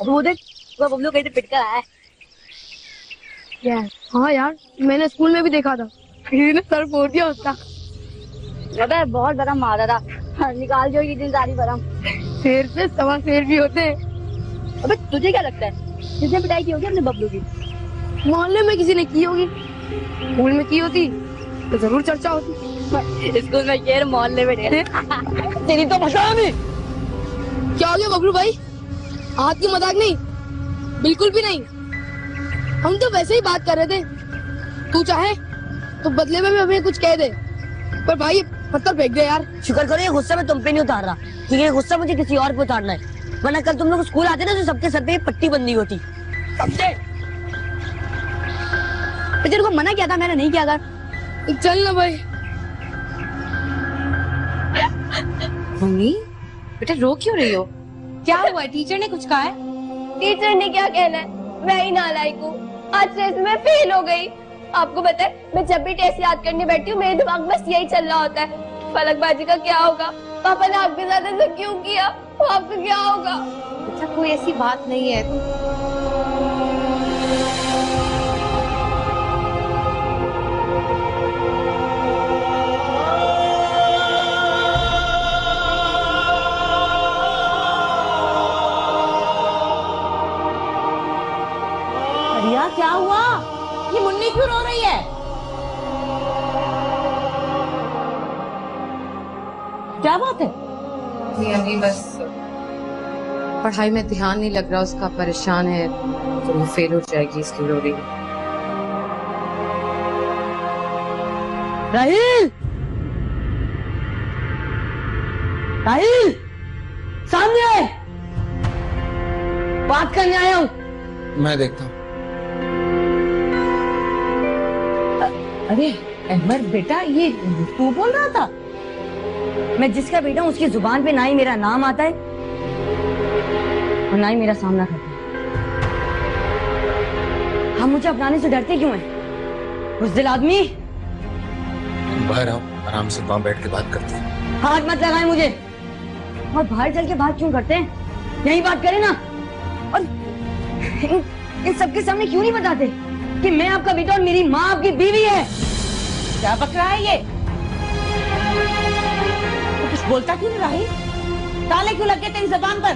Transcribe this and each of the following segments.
वो देख, वो बबलू कहीं से पिट कर आया है। यार हाँ यार, मैंने स्कूल में भी देखा था, किसी ने सर फोड़ दिया उसका। अबे बहुत बड़ा मारा था। हाँ, निकाल जो इतनी सारी बरम। शेर पे सवा शेर भी होते हैं। अबे तुझे क्या लगता है किसने पिटाई की होगी अपने बबलू की? मोहल्ले में किसी ने की होगी, स्कूल में की होती तो जरूर चर्चा होती। स्कूल में शेर, मोहल्ले में ढेर। तेरी तो मजाक नहीं। क्या हो गया बबलू भाई? हाथ की मजाक नहीं, बिल्कुल भी नहीं। हम तो वैसे ही बात कर रहे थे, तू चाहे तो बदले में भी हमें कुछ कह दे, पर भाई पत्थर फेंक दे यार। शुक्र करो ये गुस्सा मैं तुम पे नहीं उतार रहा, क्योंकि ये गुस्सा मुझे किसी और पे उतारना है, वरना कल तुम लोग स्कूल आते ना तो सबके सर पे पट्टी बंदी होती। समझे? तेरे को मना किया था, मैंने नहीं किया था। चल ना भाई। मम्मी बेटा रो क्यों रही हो? क्या हुआ? टीचर ने कुछ कहा है? टीचर ने क्या कहना है, मैं ही नालायक हूँ। आज टेस्ट में फेल हो गई। आपको पता है मैं जब भी टेस्ट याद करने बैठती हूँ मेरे दिमाग में बस यही चल रहा होता है, फलकबाजी का क्या होगा, पापा ने आपके साथ ऐसा क्यों किया, आपका क्या होगा। बेटा कोई ऐसी बात नहीं है। रिया क्या हुआ? ये मुन्नी क्यों रो रही है? क्या बात है? अभी बस पढ़ाई में ध्यान नहीं लग रहा उसका, परेशान है तो वो फेल हो जाएगी इसलिए रो रही है। राहिल, राहिल, सामने आए, बात करने आया हूँ। मैं देखता हूँ। अरे अहमद बेटा, ये तू बोल रहा था? मैं जिसका बेटा हूँ उसकी जुबान पे ना ही मेरा नाम आता है और ना ही मेरा सामना करता है। हम मुझे अपनाने से डरते क्यों हैं? बुज़दिल आदमी। बाहर आओ, आराम से वहाँ बैठ के बात करते हैं। हाथ मत लगाए मुझे। और बाहर चल के बात क्यों करते हैं? यही बात करें ना। और इन सबके सामने क्यों नहीं बताते कि मैं आपका बेटा और मेरी माँ आपकी बीवी है? क्या बक रहा है ये? तो कुछ बोलता क्यों नहीं राही? ताले क्यों लग गए तेरी जबान पर?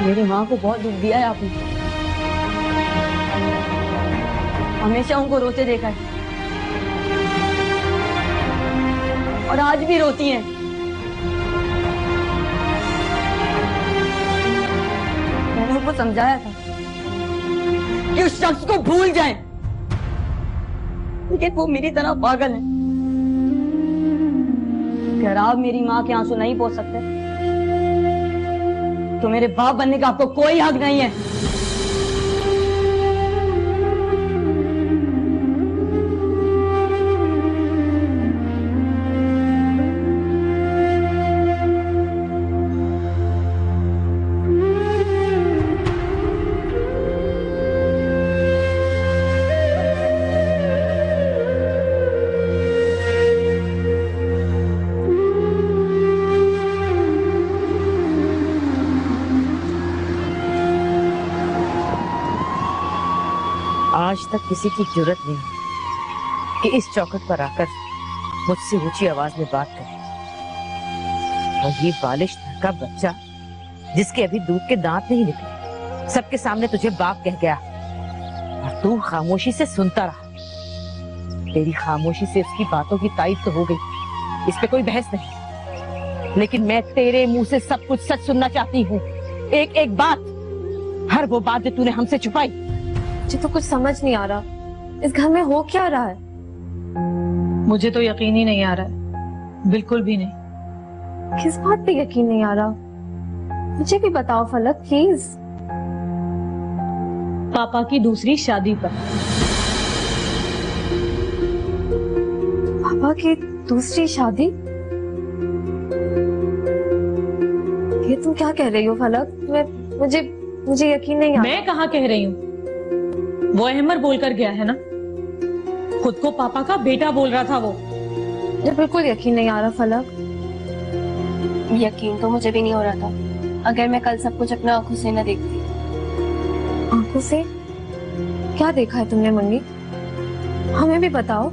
मेरी माँ को बहुत दुख दिया है आपने। हमेशा उनको रोते देखा है और आज भी रोती हैं। मैंने उनको समझाया था कि उस शख्स को भूल जाएं, लेकिन वो मेरी तरह पागल है। अगर आप मेरी माँ के आंसू नहीं पोंछ सकते तो मेरे बाप बनने का आपको कोई हक नहीं है। आज तक किसी की जरूरत नहीं कि इस चौखट पर आकर मुझसे ऊंची आवाज में बात करे, और ये बालिश का बच्चा जिसके अभी दूध के दांत नहीं निकले सबके सामने तुझे बाप कह गया और तू खामोशी से सुनता रहा। तेरी खामोशी से इसकी बातों की तारीफ तो हो गई, इस पे कोई बहस नहीं, लेकिन मैं तेरे मुंह से सब कुछ सच सुनना चाहती हूँ। एक एक बात, हर वो बात जो तूने हमसे छुपाई। मुझे तो कुछ समझ नहीं आ रहा, इस घर में हो क्या रहा है? मुझे तो यकीन ही नहीं आ रहा है, बिल्कुल भी नहीं। किस बात पे यकीन नहीं आ रहा? मुझे भी बताओ फलक प्लीज। पापा की दूसरी शादी पर। पापा की दूसरी शादी? ये तुम क्या कह रही हो फलक? मुझे यकीन नहीं आ रहा। मैं कहाँ कह रही हूँ, वो अहमर बोलकर गया है ना, खुद को पापा का बेटा बोल रहा था वो। मुझे बिल्कुल यकीन नहीं आ रहा फलक। यकीन तो मुझे भी नहीं हो रहा था, अगर मैं कल सब कुछ अपने आंखों से न देखती। आंखों से? क्या देखा है तुमने मम्मी? हमें भी बताओ।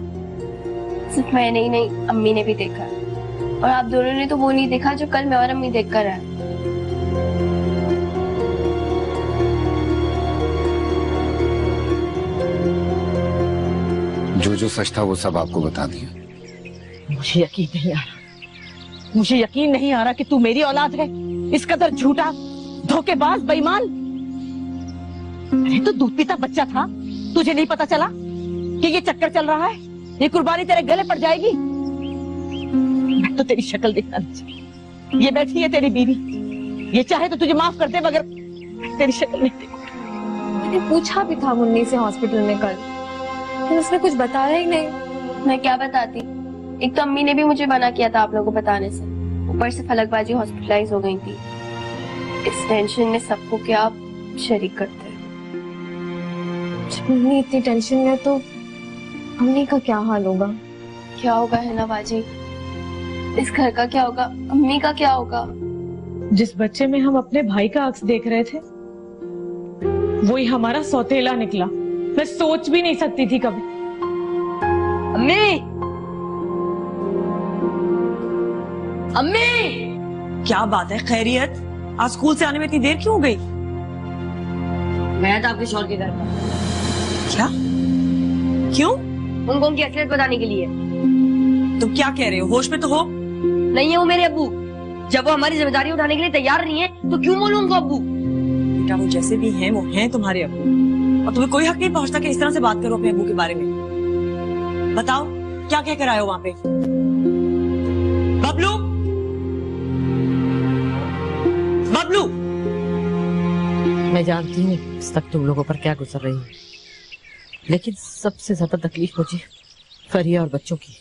सिर्फ मैंने ही नहीं, अम्मी ने भी देखा है। और आप दोनों ने तो वो नहीं देखा जो कल मैं और अम्मी देख कर आए। जो सच था वो सब आपको बता दिया। मुझे यकीन नहीं आ रहा, मुझे यकीन नहीं आ रहा कि तू मेरी औलाद है। इस कदर झूठा, धोखेबाज, बेईमान। अरे तो दूध पीता बच्चा था, तुझे नहीं पता चला कि ये चक्कर चल रहा है? ये कुर्बानी तेरे गले पड़ जाएगी। मैं तो तेरी शक्ल देखना नहीं चाहती। ये बैठी है तेरी बीवी, ये चाहे तो तुझे माफ कर दे, मगर तेरी शक्ल नहीं देखती। मैंने पूछा भी था मुन्नी से हॉस्पिटल में कल, तो उसने कुछ बताया ही नहीं। मैं क्या बताती? एक तो अम्मी ने भी मुझे मना किया था आप लोगों को बताने से, ऊपर से फलक बाजी हॉस्पिटलाइज हो गई थी। इस टेंशन ने सबको क्या आप शरीक करते हैं। मुन्नी इतनी टेंशन में है तो अम्मी का क्या हाल होगा? क्या होगा है ना बाजी, इस घर का क्या होगा, अम्मी का क्या होगा? जिस बच्चे में हम अपने भाई का अक्स देख रहे थे वही हमारा सौतेला निकला। मैं सोच भी नहीं सकती थी कभी। अम्मी, अम्मी, क्या बात है? खैरियत? आज स्कूल से आने में इतनी देर क्यों हो गई? मैं था आपके शौहर के घर पर। क्या? क्यों? उनको उनकी असलियत बताने के लिए। तुम क्या कह रहे हो? होश में तो हो? नहीं है वो मेरे अब्बू। जब वो हमारी जिम्मेदारी उठाने के लिए तैयार नहीं है तो क्यों बोलूं उनको अब्बू? बेटा वो जैसे भी हैं वो हैं तुम्हारे अब्बू, और तुम्हें कोई हक नहीं पहुंचता कि इस तरह से बात करो अपने अब्बू के बारे में। बताओ क्या कह कर आए हो वहां पे? बबलू, बबलू। मैं जानती हूँ इस तक तुम लोगों पर क्या गुजर रही है, लेकिन सबसे ज्यादा तकलीफ मुझे फरिया और बच्चों की।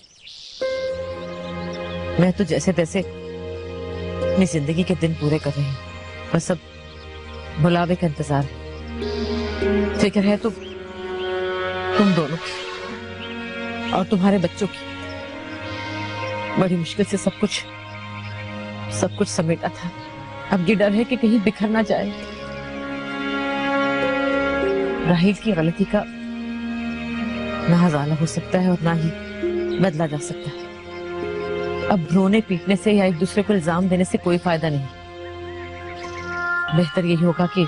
मैं तो जैसे तैसे अपनी जिंदगी के दिन पूरे कर रही हूँ, बस अब बुलावे का इंतजार है। फिक्र है तो तुम दोनों की और तुम्हारे बच्चों की। बड़ी मुश्किल से सब कुछ समेटा था। अब ये डर है कि कहीं बिखर ना जाए। राहील की गलती का ना हज़ाला हो सकता है और ना ही बदला जा सकता है। अब रोने पीटने से या एक दूसरे को इल्जाम देने से कोई फायदा नहीं। बेहतर यही होगा कि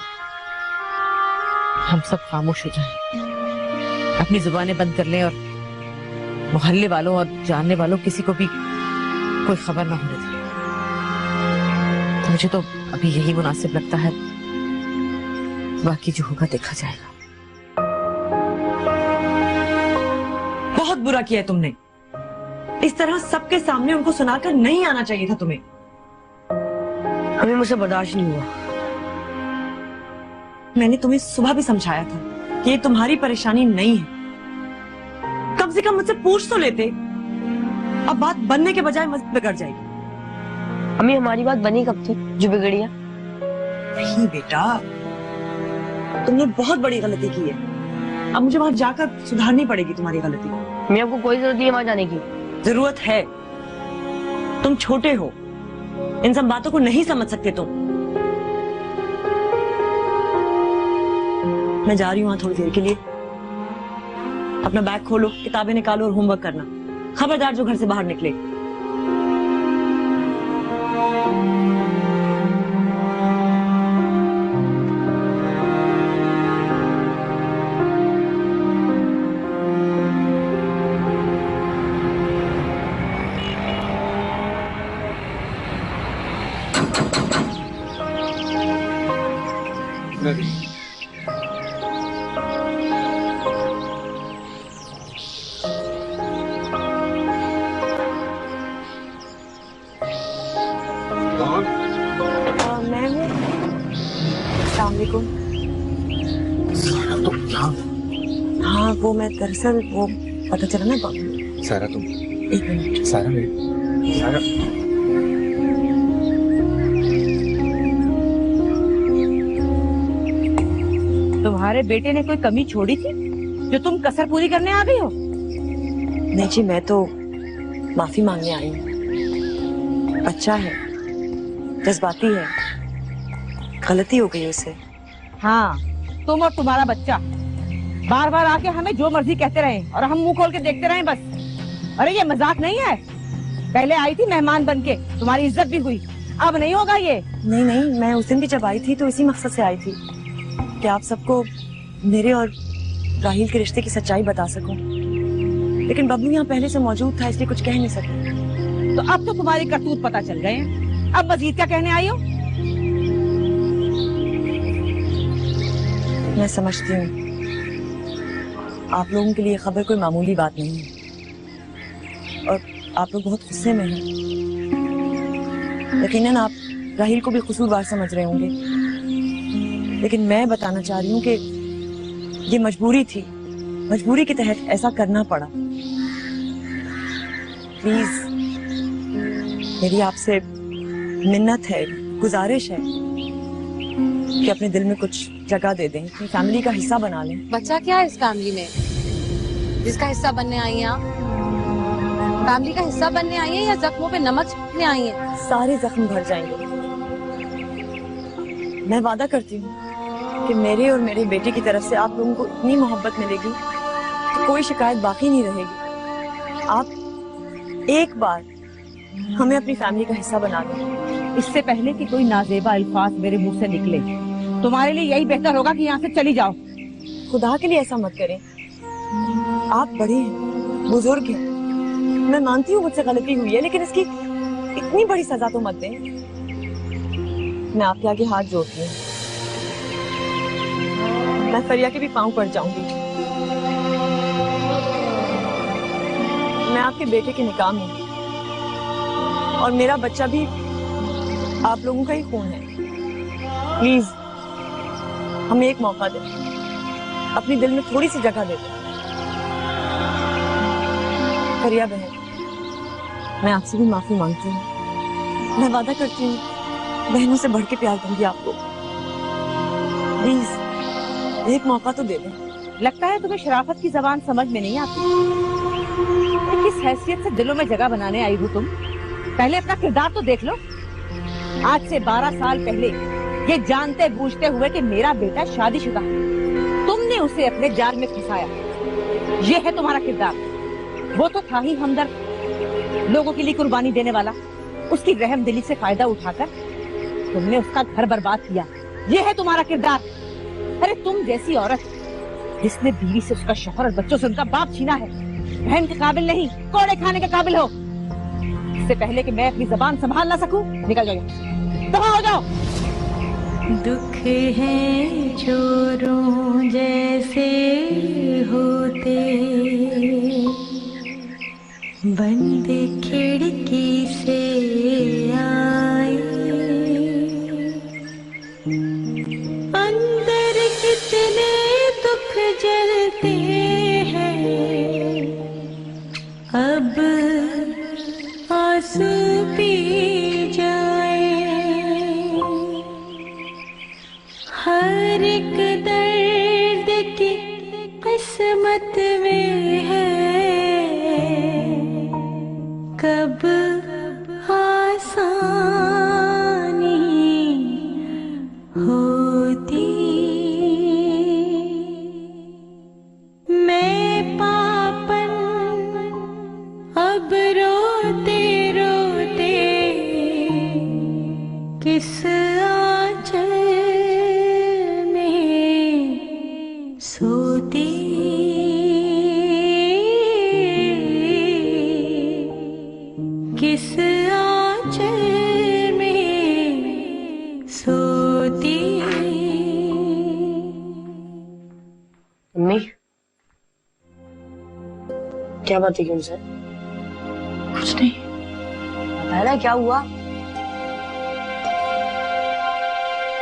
हम सब खामोश हो जाएं, अपनी जुबानें बंद कर लें और मोहल्ले वालों और जानने वालों किसी को भी कोई खबर ना होने दें। मुझे तो अभी यही मुनासिब लगता है, बाकी जो होगा देखा जाएगा। बहुत बुरा किया है तुमने। इस तरह सबके सामने उनको सुनाकर नहीं आना चाहिए था तुम्हें। हमें मुझसे बर्दाश्त नहीं हुआ। मैंने तुम्हें सुबह भी समझाया था कि ये तुम्हारी परेशानी नहीं है। कम से कम मुझसे पूछ तो लेते। अब बात बनने के बजाय मत बिगड़ जाएगी। अम्मी हमारी बात बनी कब थी जो बिगड़ी है? नहीं बेटा, तुमने बहुत बड़ी गलती की है। अब मुझे वहां जाकर सुधारनी पड़ेगी तुम्हारी गलती। मैं आपको कोई जरूरत नहीं है वहां जाने की। जरूरत है। तुम छोटे हो, इन सब बातों को नहीं समझ सकते तुम। मैं जा रही हूँ वहां थोड़ी देर के लिए। अपना बैग खोलो, किताबें निकालो और होमवर्क करना। खबरदार जो घर से बाहर निकले। मैं हूँ। अस्सलाम वालेकुम। सारा तुम यहाँ? हाँ वो मैं दरअसल वो पता चला ना। सारा तुम एक मिनट। सारा मेरे सारा तुम्हारे बेटे ने कोई कमी छोड़ी थी जो तुम कसर पूरी करने आ गई हो? नहीं जी, मैं तो माफी मांगने आई हूँ। बच्चा है, जज्बाती है, गलती हो गई उसे। हाँ, तुम और तुम्हारा बच्चा बार बार आके हमें जो मर्जी कहते रहे और हम मुंह खोल के देखते रहे बस। अरे ये मजाक नहीं है। पहले आई थी मेहमान बनके, तुम्हारी इज्जत भी हुई, अब नहीं होगा ये। नहीं नहीं, मैं उस दिन भी जब आई थी तो इसी मकसद से आई थी कि आप सबको मेरे और राहिल के रिश्ते की सच्चाई बता सकूं। लेकिन बबलू यहाँ पहले से मौजूद था, इसलिए कुछ कह नहीं सकी। तो अब तो तुम्हारी करतूत पता चल गए हैं, अब मजीद क्या कहने आई हो? मैं समझती हूँ आप लोगों के लिए खबर कोई मामूली बात नहीं है और आप लोग बहुत गुस्से में हैं। यकीनन आप राहिल को भी कसूरवार समझ रहे होंगे, लेकिन मैं बताना चाह रही हूँ कि ये मजबूरी थी, मजबूरी के तहत ऐसा करना पड़ा। प्लीज मेरी आपसे मिन्नत है, गुजारिश है कि अपने दिल में कुछ जगह दे दें, अपनी फैमिली का हिस्सा बना लें। बच्चा क्या है इस फैमिली में जिसका हिस्सा बनने आई हैं आप? फैमिली का हिस्सा बनने आई हैं या जख्मों पे नमक छिड़कने आई हैं? सारे जख्म भर जाएंगे। मैं वादा करती हूँ कि मेरे और मेरे बेटे की तरफ से आप लोगों को इतनी मोहब्बत मिलेगी कि कोई शिकायत बाकी नहीं रहेगी। आप एक बार हमें अपनी फैमिली का हिस्सा बना दें। इससे पहले कि कोई नाजेबा अल्फाज मेरे मुंह से निकले, तुम्हारे लिए यही बेहतर होगा कि यहाँ से चली जाओ। खुदा के लिए ऐसा मत करें। आप बड़े हैं, बुजुर्ग हैं। मैं मानती हूँ मुझसे गलती हुई है, लेकिन इसकी इतनी बड़ी सजा तो मत दें। मैं आपके आगे हाथ जोड़ती हूँ। मैं फरिया के भी पांव पड़ जाऊंगी। मैं आपके बेटे के निकाह में हूँ और मेरा बच्चा भी आप लोगों का ही खून है। प्लीज हमें एक मौका दें, अपने दिल में थोड़ी सी जगह दे दें। फरिया बहन, मैं आपसे भी माफी मांगती हूँ। मैं वादा करती हूँ बहनों से बढ़ के प्यार दूंगी आपको। प्लीज एक मौका तो दे दें। लगता है तुम्हें शराफत की जबान समझ में नहीं आती। किस हैसियत से दिलों में जगह बनाने आई हो तुम? पहले अपना किरदार तो देख लो। आज से 12 साल पहले ये जानते बूझते हुए कि मेरा बेटा शादीशुदा है, तुमने उसे अपने जाल में फंसाया। ये है तुम्हारा किरदार। वो तो था ही हमदर्द, लोगों के लिए कुर्बानी देने वाला। उसकी रहमदिली से फायदा उठाकर तुमने उसका घर बर्बाद किया। ये है तुम्हारा किरदार। अरे तुम जैसी औरत जिसने बीवी से उसका शौहर और बच्चों से उनका बाप छीना है, बहन के काबिल नहीं, कोड़े खाने के काबिल हो। इससे पहले कि मैं अपनी जबान संभाल ना सकूं, निकल जाओ, दफा हो जाओ। दुख है चोरों जैसे होते, बंद खिड़की से आए, अंदर कितने दुख जलते हैं, अब आंसू पी जाए। हर एक दर्द की किस्मत में है, कब आसानी होती। मैं पापन अब रोते रोते किस आंचल में सोती। किस आंचल में सोती। अम्मी, क्या बात है कि उनसे? कुछ नहीं। बताया क्या हुआ?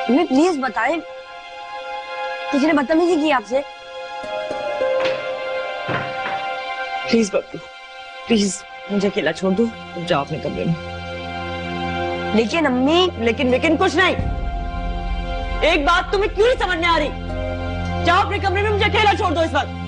अम्मी प्लीज बताएं, किसी ने बदतमीजी की आपसे? प्लीज बब्बू, प्लीज मुझे अकेला छोड़ दो, अब जाओ अपने कमरे में। लेकिन अम्मी, लेकिन कुछ नहीं। एक बात तुम्हें क्यों नहीं समझ में आ रही? जाओ अपने कमरे में, मुझे अकेला छोड़ दो इस वक्त।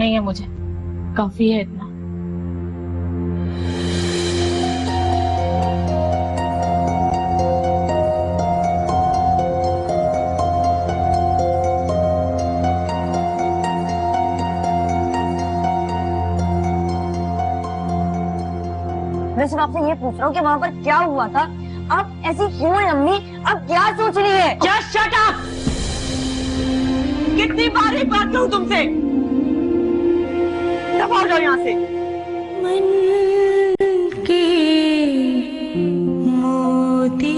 नहीं है मुझे, काफी है इतना। मैं सिर्फ आपसे ये पूछ रहा हूँ कि वहाँ पर क्या हुआ था? आप ऐसी क्यों है अम्मी? आप क्या सोच रही है? Just shut up! कितनी बार एक बात कहूँ तुमसे? दफा हो जाओ यहाँ से। मन के मोती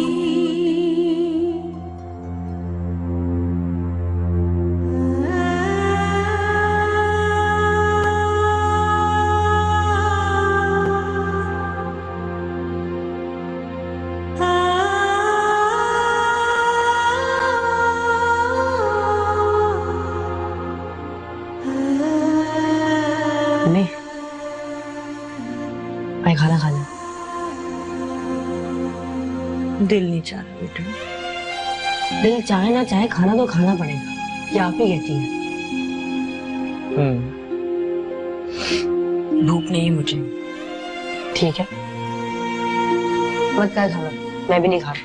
मैं खाना खाना दिल नहीं चाह रहा बेटा। दिल चाहे ना चाहे खाना तो खाना पड़ेगा, ये आप ही कहती है। भूख नहीं है मुझे। ठीक है, मत कर खाना, मैं भी नहीं खा रहा।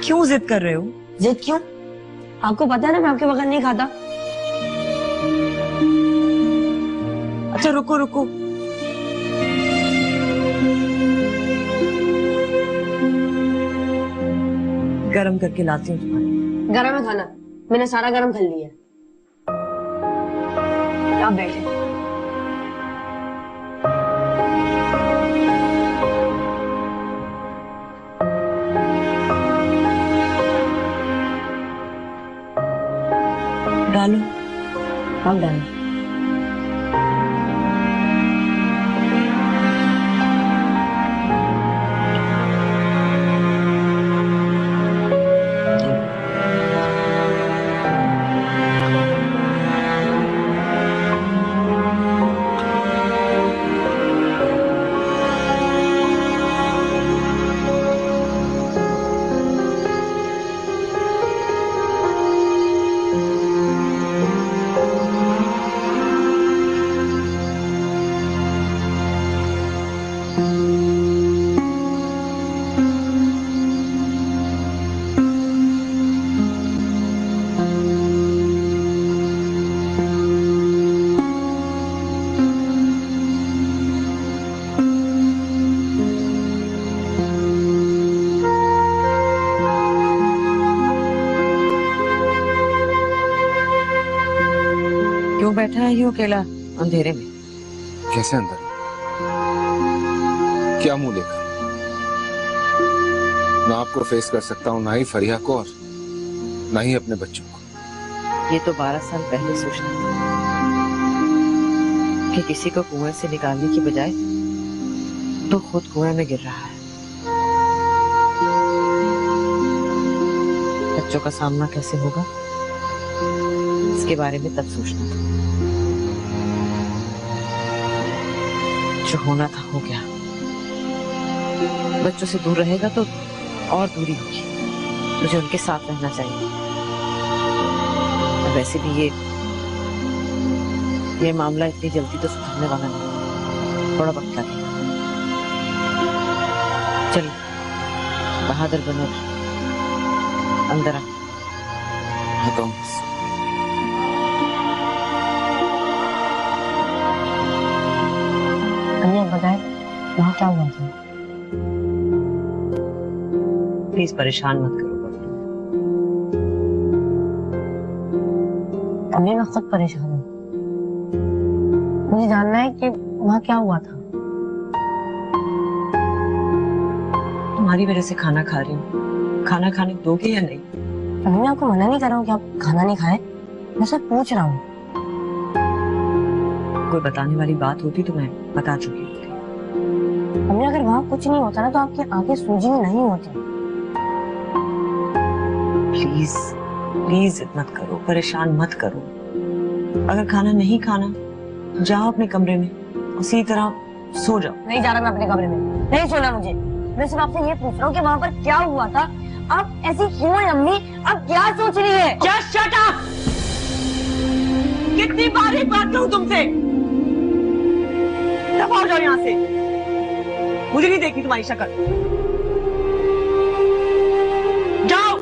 क्यों जिद कर रहे हो? जिद क्यों? आपको पता है ना मैं आपके बगैर नहीं खाता। अच्छा रुको रुको, गरम करके लाती हूँ तुम्हारे। गरम है खाना, मैंने सारा गरम कर लिया। आप बैठे। डालो। आप डालो। क्यों बैठा है यूं अकेला अंधेरे में? कैसे अंदर? क्या मुंह लेकर? ना आपको फेस कर सकता हूँ, ना ही फरिया को, और ना ही अपने बच्चों को। ये तो 12 साल पहले सोचना था कि किसी को कुएं से निकालने की बजाय तो खुद कुएं में गिर रहा है। बच्चों का सामना कैसे होगा इसके बारे में तब सोचना था। जो होना था हो गया। बच्चों से दूर रहेगा तो और दूरी होगी। मुझे उनके साथ रहना चाहिए। वैसे भी ये मामला इतनी जल्दी तो सुधरने वाला नहीं, थोड़ा वक्त लगेगा। चलिए बहादुर बनो, अंदर आ। आता हूँ बस। बताए वहाँ क्या हुआ था? प्लीज परेशान मत करो। अम्मी मैं खुद परेशान हूँ। मुझे जानना है कि वहाँ क्या हुआ था। तुम्हारी वजह से खाना खा रही हूँ। खाना खाने दोगे या नहीं? अम्मी मैं आपको मना नहीं कर रहा हूँ कि आप खाना नहीं खाए, मैं सिर्फ पूछ रहा हूँ। कोई बताने वाली बात होती तो मैं बता चुकी होती। अम्मी अगर वहाँ कुछ नहीं होता ना तो आपकी आंखें सूजी नहीं होती। प्लीज प्लीज मत करो, परेशान मत करो। अगर खाना नहीं खाना जाओ अपने कमरे में, उसी तरह सो जाओ। नहीं जा रहा मैं अपने कमरे में, नहीं सोना मुझे। मैं सिर्फ आपसे ये पूछ रहा हूँ कि वहाँ पर क्या हुआ था। आप ऐसी क्यों है अम्मी? आप क्या सोच रही है? Just shut up! कितनी बार एक बात कहूं तुमसे? दफा हो जाओ यहाँ से, मुझे नहीं देखनी तुम्हारी शक्ल। जाओ।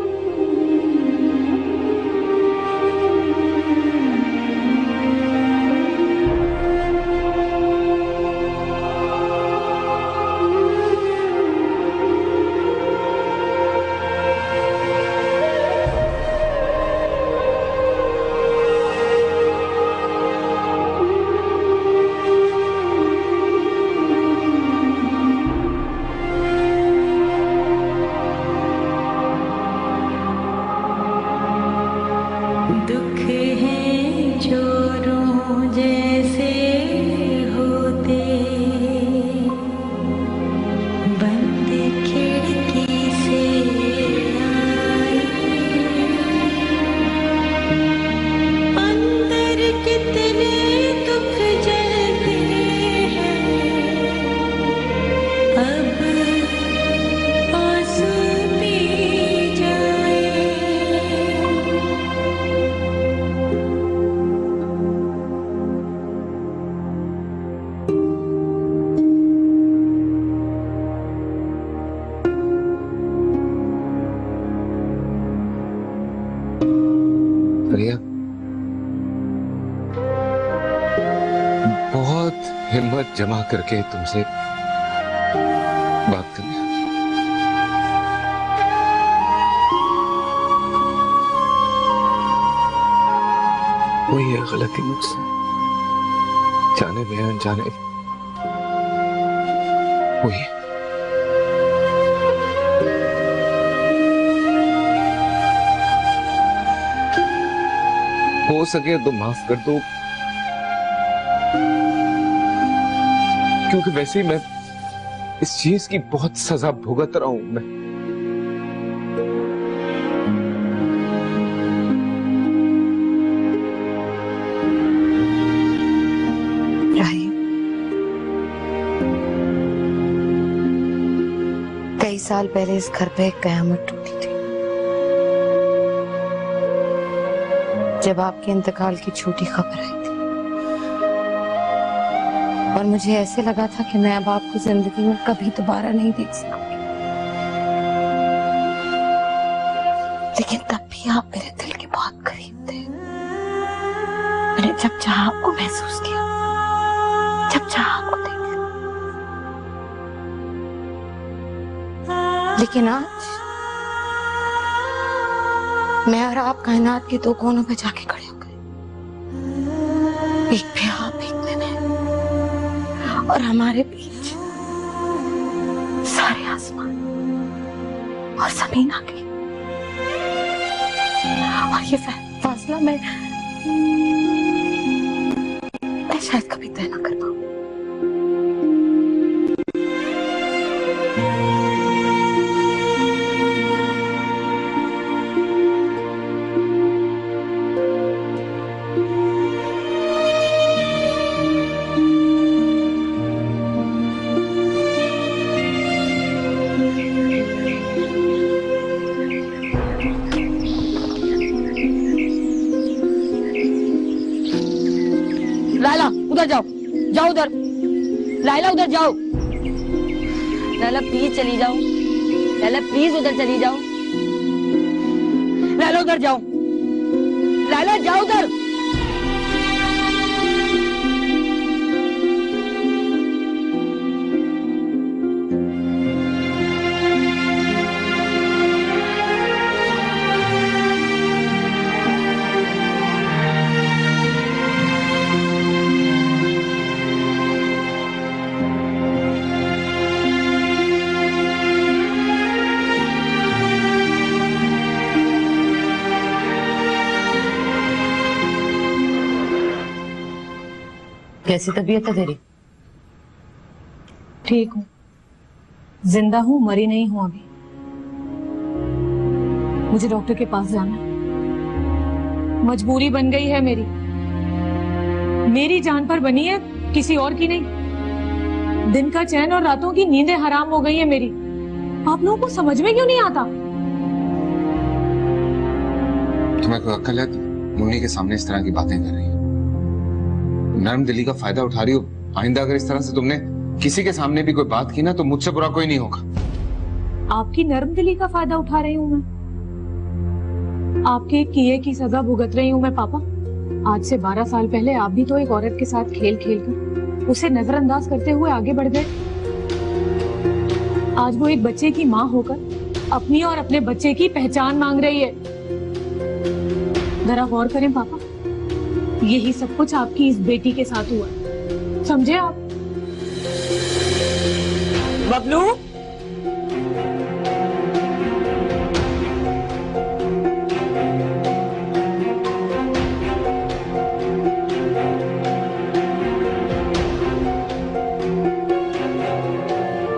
दुख है चोरों जैसे होते, बंद खिड़की से आए, अंदर कितने दुख जलते हैं, अब आंसू पी जाए। फरिया, बहुत हिम्मत जमा करके तुमसे बात करनी है। हुई है गलती मुझसे, जाने में अनजाने हुई है। हो सके तो माफ कर दो, क्योंकि वैसे ही मैं इस चीज की बहुत सजा भुगत रहा हूं। मैं कई साल पहले इस घर पे एक कयामत टूटी थी, जब आपके इंतकाल की छोटी खबर आई थी, और मुझे ऐसे लगा था कि मैं अब आपको जिंदगी में कभी दोबारा नहीं देख सकूंगी। लेकिन तब भी आप मेरे दिल के बहुत करीब थे। मैंने जब चाहा आपको महसूस किया, जब चाहा आपको देखा। लेकिन आज मैं और आप कायनात के दो कोनों पे जाके खड़े हो गए, एक पे आप, एक पे मैं, और हमारे बीच सारे आसमान और जमीन आ गई। और ये फासला मैं शायद कभी तय ना कर पाऊं। लायला उधर जाओ, जाओ उधर। लायला उधर जाओ। लायला प्लीज चली जाओ। लायला प्लीज उधर चली जाओ। लायला उधर जाओ। लायला जाओ उधर। कैसी तबीयत है तेरी? ठीक हूँ, जिंदा हूँ, मरी नहीं हूँ अभी। मुझे डॉक्टर के पास जाना है, मजबूरी बन गई है मेरी। मेरी जान पर बनी है, किसी और की नहीं। दिन का चैन और रातों की नींदें हराम हो गई है मेरी। आप लोगों को समझ में क्यों नहीं आता? तुम्हें कोई अक्ल है? मुन्नी के सामने इस तरह की बातें कर रही है। नर्म दिली का फायदा उठा रही हो। आइंदा अगर इस तरह से तुमने किसी के सामने भी कोई बात की ना तो मुझसे बुरा कोई नहीं होगा। आपकी नर्म दिली का फायदा उठा रही हूँ मैं? आपके किए की सजा भुगत रही हूँ मैं पापा। आज से 12 साल पहले आप भी तो एक औरत के साथ खेल खेल कर उसे नजरअंदाज करते हुए आगे बढ़ गए। आज वो एक बच्चे की माँ होकर अपनी और अपने बच्चे की पहचान मांग रही है। जरा गौर करें पापा, यही सब कुछ आपकी इस बेटी के साथ हुआ, समझे आप? बबलू,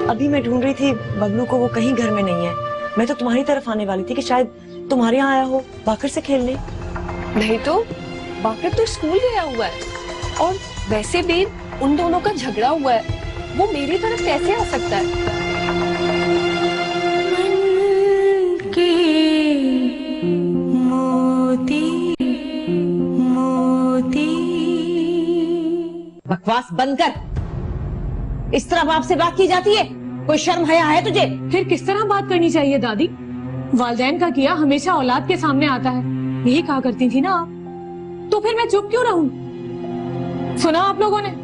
अभी मैं ढूंढ रही थी बबलू को, वो कहीं घर में नहीं है। मैं तो तुम्हारी तरफ आने वाली थी कि शायद तुम्हारे यहाँ आया हो बाकर से खेलने। नहीं तो बाकर तो स्कूल गया हुआ है, और वैसे भी उन दोनों का झगड़ा हुआ है, वो मेरी तरफ कैसे आ सकता है? मन के मोती मोती। बकवास बंद कर। इस तरह बाप से बात की जाती है? कोई शर्म हया है तुझे? फिर किस तरह बात करनी चाहिए दादी? वालिदैन का किया हमेशा औलाद के सामने आता है, यही कहा करती थी ना आप। तो फिर मैं चुप क्यों रहूं? सुना आप लोगों ने?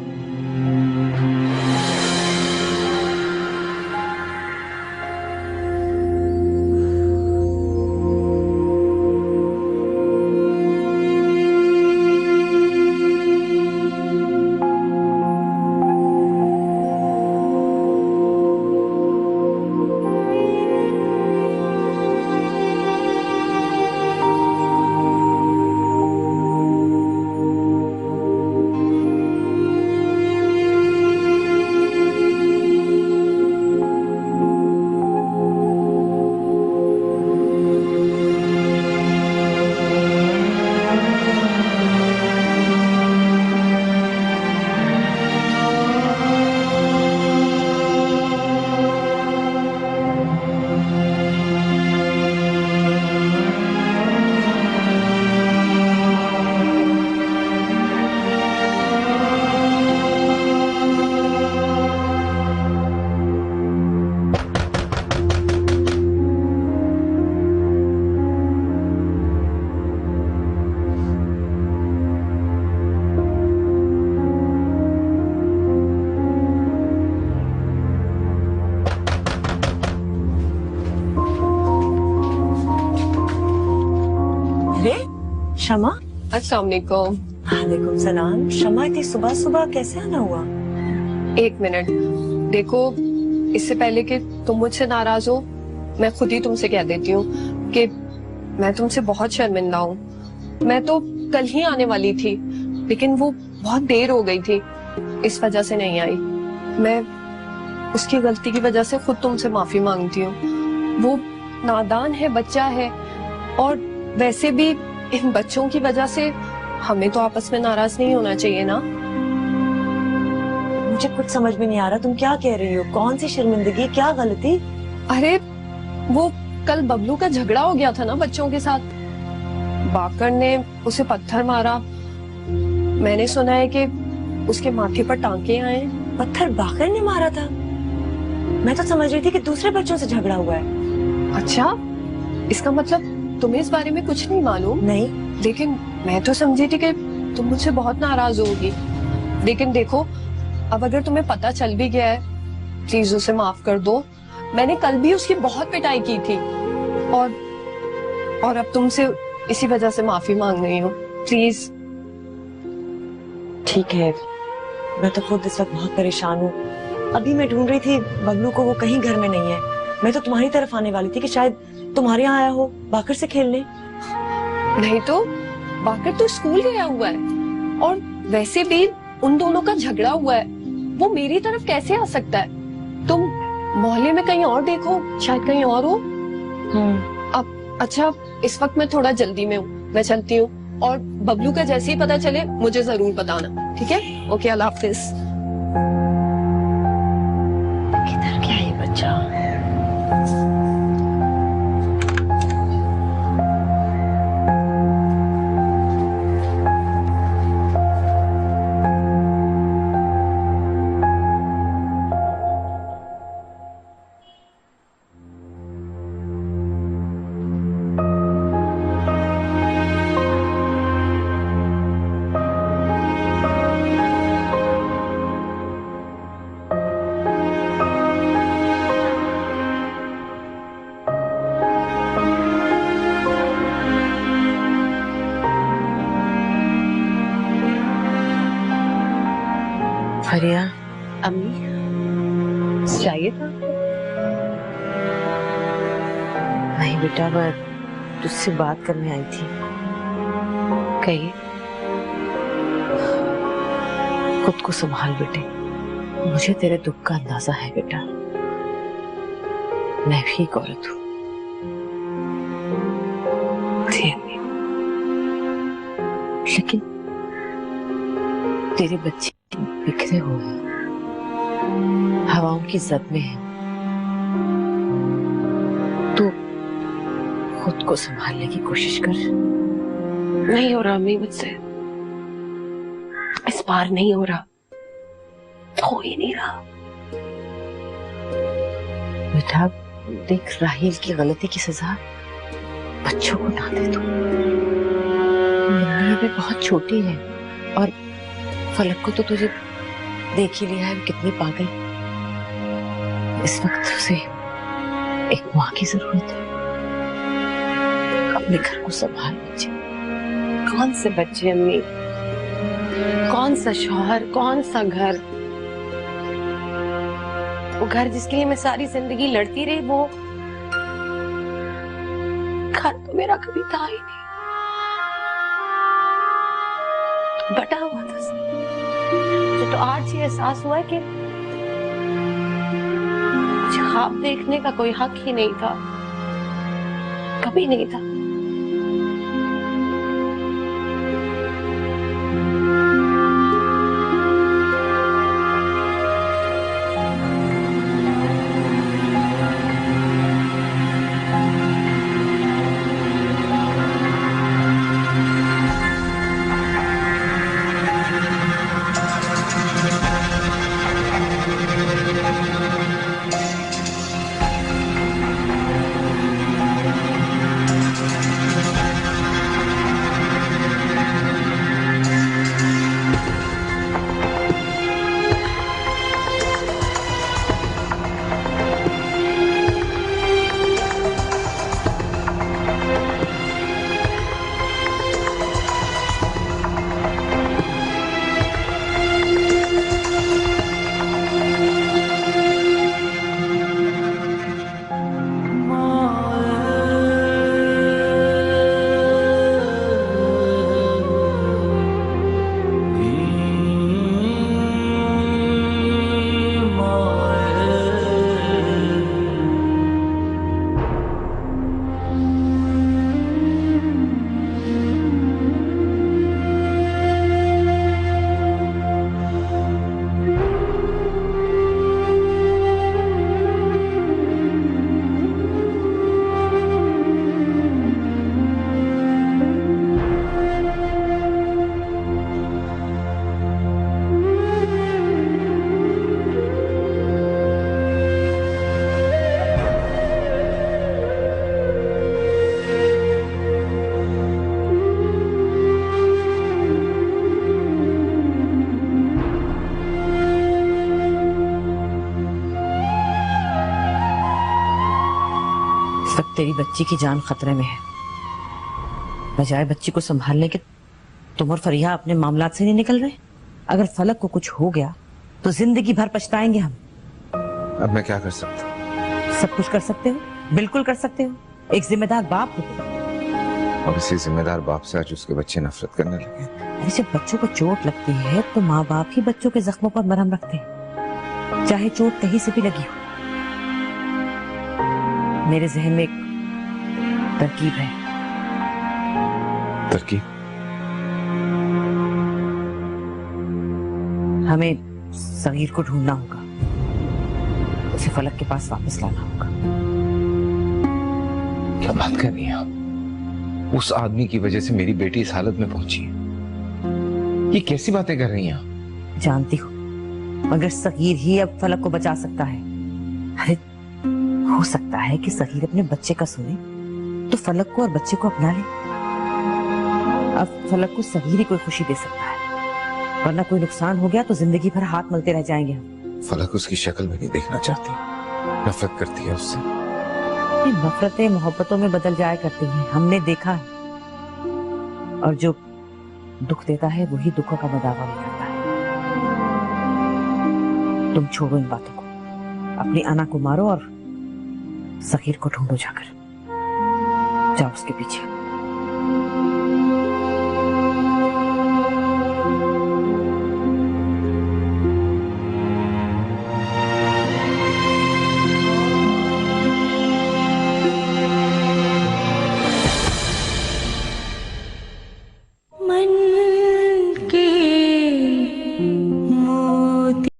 शमा, अस्सलाम वालेकुम। वालेकुम सलाम। शमा, इतनी सुबह सुबह कैसे आना हुआ? एक मिनट, देखो इससे पहले कि तुम मुझसे नाराज हो, मैं खुद ही तुमसे कह देती हूँ कि मैं तुमसे बहुत शर्मिंदा हूँ। मैं तो कल ही आने वाली थी, लेकिन वो बहुत देर हो गई थी, इस वजह से नहीं आई। मैं उसकी गलती की वजह से खुद तुमसे माफी मांगती हूँ। वो नादान है, बच्चा है, और वैसे भी इन बच्चों की वजह से हमें तो आपस में नाराज नहीं होना चाहिए ना। मुझे कुछ समझ में नहीं आ रहा, तुम क्या कह रही हो? कौन सी शर्मिंदगी, क्या गलती? अरे वो कल बबलू का झगड़ा हो गया था ना बच्चों के साथ। बाकर ने उसे पत्थर मारा। मैंने सुना है कि उसके माथे पर टांके आए। पत्थर बाकर ने मारा था? मैं तो समझ रही थी कि दूसरे बच्चों से झगड़ा हुआ है। अच्छा, इसका मतलब तुम्हें इस बारे में कुछ नहीं मालूम? नहीं। लेकिन मैं तो समझी थी कि तुम मुझसे बहुत नाराज होगी। लेकिन देखो, अब अगर तुम्हें पता चल भी गया है, प्लीज उसे माफ कर दो। मैंने कल भी उसकी बहुत पिटाई की थी, और अब तुमसे इसी वजह से माफी मांग रही हूँ। प्लीज। ठीक है, मैं तो खुद इस वक्त बहुत परेशान हूँ। अभी मैं ढूंढ रही थी बबलू को, वो कहीं घर में नहीं है। मैं तो तुम्हारी तरफ आने वाली थी कि शायद तुम्हारे यहाँ आया हो बाकर से खेलने। नहीं तो बाकर तो स्कूल गया हुआ है, और वैसे भी उन दोनों का झगड़ा हुआ है, वो मेरी तरफ कैसे आ सकता है? तुम मोहल्ले में कहीं और देखो, शायद कहीं और हो। अब अच्छा, इस वक्त मैं थोड़ा जल्दी में हूँ, मैं चलती हूँ, और बबलू का जैसे ही पता चले मुझे जरूर बताना, ठीक है? ओके, अल्लाह हाफिज। किधर क्या ये बच्चा? फरिया, अम्मी चाहिए था? नहीं बेटा, मैं तुझसे बात करने आई थी। कहिए। खुद को संभाल बेटे, मुझे तेरे दुख का अंदाजा है बेटा। मैं भी एक औरत हूँ। लेकिन तेरे बच्चे बिखरे हुए हैं, हवाओं की जद में है। तू खुद को संभालने की कोशिश कर। नहीं हो रहा अम्मी मुझसे, इस बार नहीं हो रहा, हो ही नहीं रहा। बेटा देख, राहील की गलती की सजा बच्चों को ना दे। तू मुन्नी अभी बहुत छोटी है और फलक को तो तुझे देख ही लिया है कितनी पागल। इस वक्त उसे एक माँ की जरूरत है। अपने घर को संभाल बच्चे। कौन से बच्चे अम्मी, कौन सा शौहर, कौन सा घर? वो घर जिसके लिए मैं सारी जिंदगी लड़ती रही, वो घर तो मेरा कभी था ही नहीं, बटा हुआ था। मुझे तो आज ये एहसास हुआ है कि मुझे ख्वाब देखने का कोई हक ही नहीं था, कभी नहीं था। इस वक्त तेरी बच्ची की जान खतरे में है। बजाय बच्ची को संभालने के तुम और फरिया अपने मामलात से नहीं निकल रहे। अगर फलक को कुछ हो गया तो जिंदगी भर पछताएंगे हम। अब मैं क्या कर सकता हूँ? सब कुछ कर सकते हो, बिल्कुल कर सकते हो। एक जिम्मेदार बाप हो तुम। और इसी जिम्मेदार बाप से आज उसके बच्चे नफरत करने लगे। अरे जब बच्चों को चोट लगती है तो माँ बाप ही बच्चों के जख्मों पर मरहम रखते हैं, चाहे चोट कहीं से भी लगी हो। मेरे जहन में एक तरकीब है। तरकीब? हमें सगीर को ढूंढना होगा, उसे फलक के पास वापस लाना होगा। क्या बात कर रही हैं आप? उस आदमी की वजह से मेरी बेटी इस हालत में पहुंची है। ये कैसी बातें कर रही हैं आप? जानती हो, मगर सगीर ही अब फलक को बचा सकता है। अरे हो सकता है कि सगीर अपने बच्चे का सुने तो फलक को और बच्चे को अपना ले। अब फलक को सगीर ही कोई खुशी दे सकता है, वरना कोई नुकसान हो गया तो जिंदगी भर हाथ मलते रह जाएंगे हम। फलक उसकी शक्ल में नहीं देखना चाहती, नफरत करती है उससे। नफरतें मोहब्बतों में बदल जाया करती हैं, हमने देखा है। और जो दुख देता है वही दुखों का बदावा भी करता है। तुम छोड़ो इन बातों को, अपनी अना को मारो और सखीर को ढूंढो जाकर, जाओ उसके पीछे।